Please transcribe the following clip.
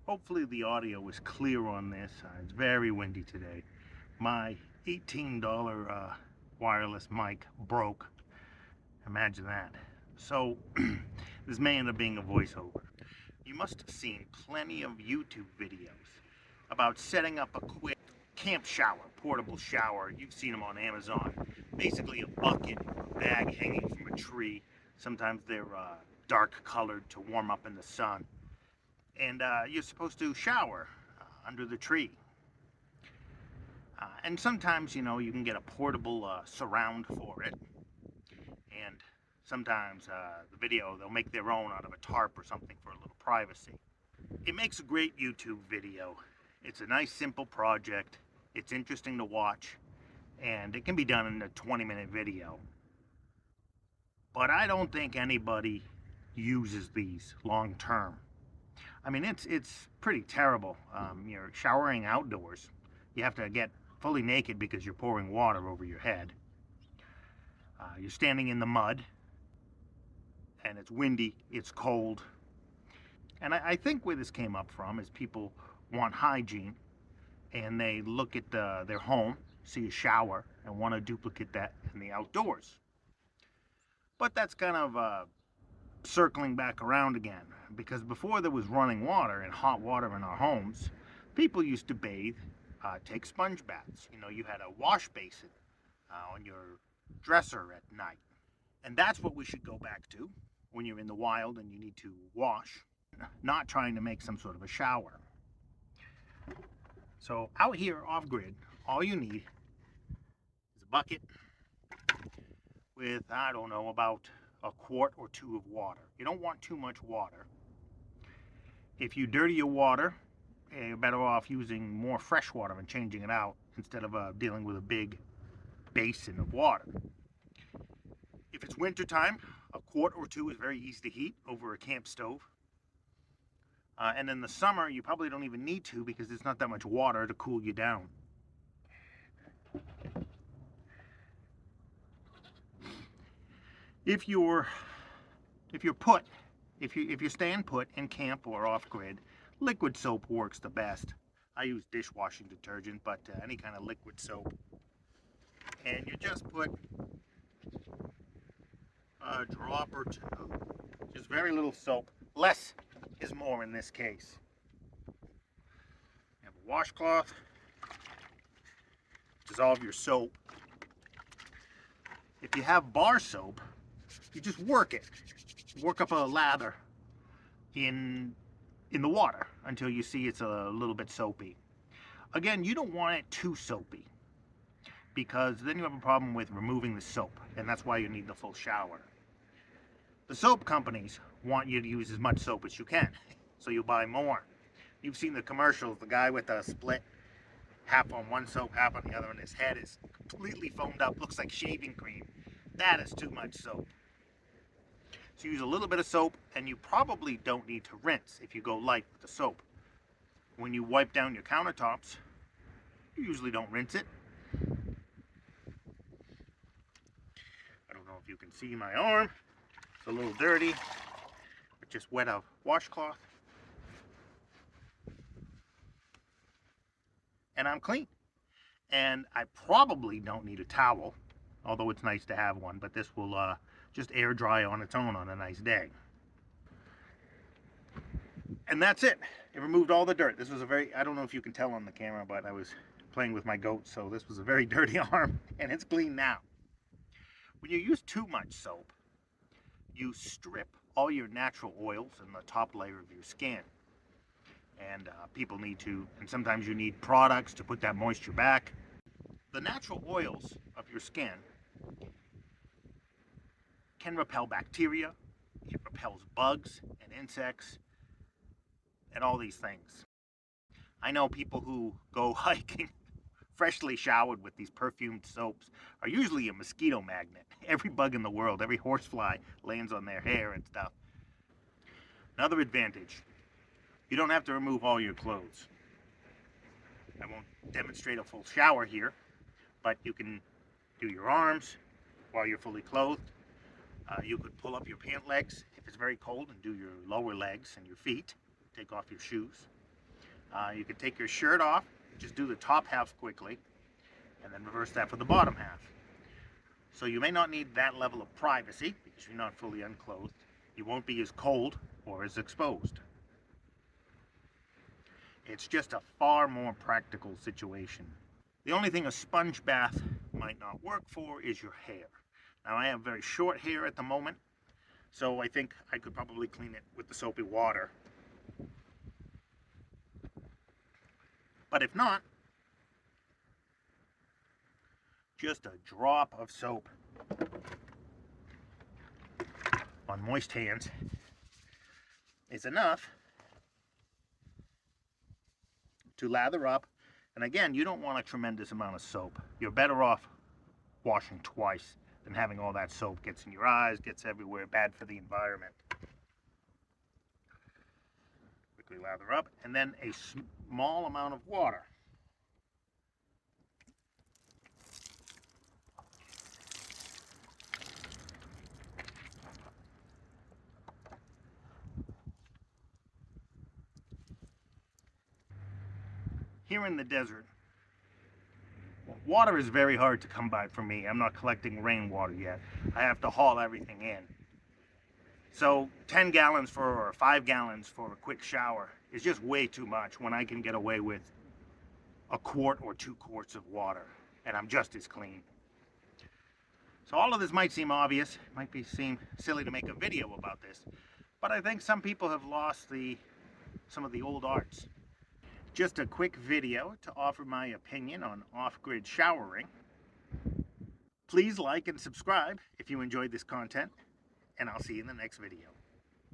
Hopefully the audio is clear on this. It's very windy today. My $18 wireless mic broke. Imagine that. So this may end up being a voiceover. You must have seen plenty of YouTube videos about setting up a quick camp shower, portable shower. You've seen them on Amazon. Basically a bucket bag hanging from a tree. Sometimes they're dark colored to warm up in the sun. And you're supposed to shower under the tree. And sometimes, you can get a portable surround for it. And sometimes the video, they'll make their own out of a tarp or something for a little privacy. It makes a great YouTube video. It's a nice, simple project. It's interesting to watch. And it can be done in a 20-minute video. But I don't think anybody uses these long term. I mean, it's pretty terrible. You're showering outdoors. You have to get fully naked because you're pouring water over your head. You're standing in the mud, and it's windy, it's cold. And I think where this came up from is people want hygiene, and they look at their home, see a shower, and want to duplicate that in the outdoors. But that's kind of circling back around again, because before there was running water and hot water in our homes, people used to bathe, take sponge baths. You had a wash basin on your dresser at night. And that's what we should go back to when you're in the wild and you need to wash, not trying to make some sort of a shower. So out here off grid, all you need is a bucket with, I don't know, about a quart or two of water. You don't want too much water. If you dirty your water, you're better off using more fresh water and changing it out instead of dealing with a big basin of water. If it's wintertime, a quart or two is very easy to heat over a camp stove. And in the summer, you probably don't even need to because there's not that much water to cool you down. If you're staying put in camp or off grid, liquid soap works the best. I use dishwashing detergent, but any kind of liquid soap. And you just put a drop or two, just very little soap. Less is more in this case. You have a washcloth, dissolve your soap. If you have bar soap, you just work up a lather in the water until you see it's a little bit soapy. Again, you don't want it too soapy because then you have a problem with removing the soap, and that's why you need the full shower. The soap companies want you to use as much soap as you can, so you buy more. You've seen the commercials, the guy with a split, half on one soap, half on the other, and his head is completely foamed up, looks like shaving cream. That is too much soap. So use a little bit of soap, and you probably don't need to rinse if you go light with the soap. When you wipe down your countertops, you usually don't rinse it. I don't know if you can see my arm. It's a little dirty, but just wet a washcloth. And I'm clean. And I probably don't need a towel, although it's nice to have one, but this will just air dry on its own on a nice day. And that's it. It removed all the dirt. This was I don't know if you can tell on the camera, but I was playing with my goat, so this was a very dirty arm, and it's clean now. When you use too much soap, you strip all your natural oils in the top layer of your skin. And people need to, and sometimes you need products to put that moisture back. The natural oils of your skin can repel bacteria, it repels bugs and insects, and all these things. I know people who go hiking freshly showered with these perfumed soaps are usually a mosquito magnet. Every bug in the world, every horsefly lands on their hair and stuff. Another advantage, you don't have to remove all your clothes. I won't demonstrate a full shower here, but you can do your arms while you're fully clothed. You could pull up your pant legs if it's very cold and do your lower legs and your feet. Take off your shoes. You can take your shirt off, just do the top half quickly, and then reverse that for the bottom half. So you may not need that level of privacy because you're not fully unclothed. You won't be as cold or as exposed. It's just a far more practical situation. The only thing a sponge bath might not work for is your hair. Now I have very short hair at the moment, so I think I could probably clean it with the soapy water. But if not, just a drop of soap on moist hands is enough to lather up. And again, you don't want a tremendous amount of soap. You're better off washing twice than having all that soap gets in your eyes, gets everywhere, bad for the environment. Quickly lather up, and then a small amount of water. Here in the desert, water is very hard to come by for me. I'm not collecting rainwater yet. I have to haul everything in. So 10 gallons or 5 gallons for a quick shower is just way too much when I can get away with a quart or 2 quarts of water, and I'm just as clean. So all of this might seem obvious, might seem silly to make a video about this, but I think some people have lost some of the old arts. Just a quick video to offer my opinion on off-grid showering. Please like and subscribe if you enjoyed this content, and I'll see you in the next video.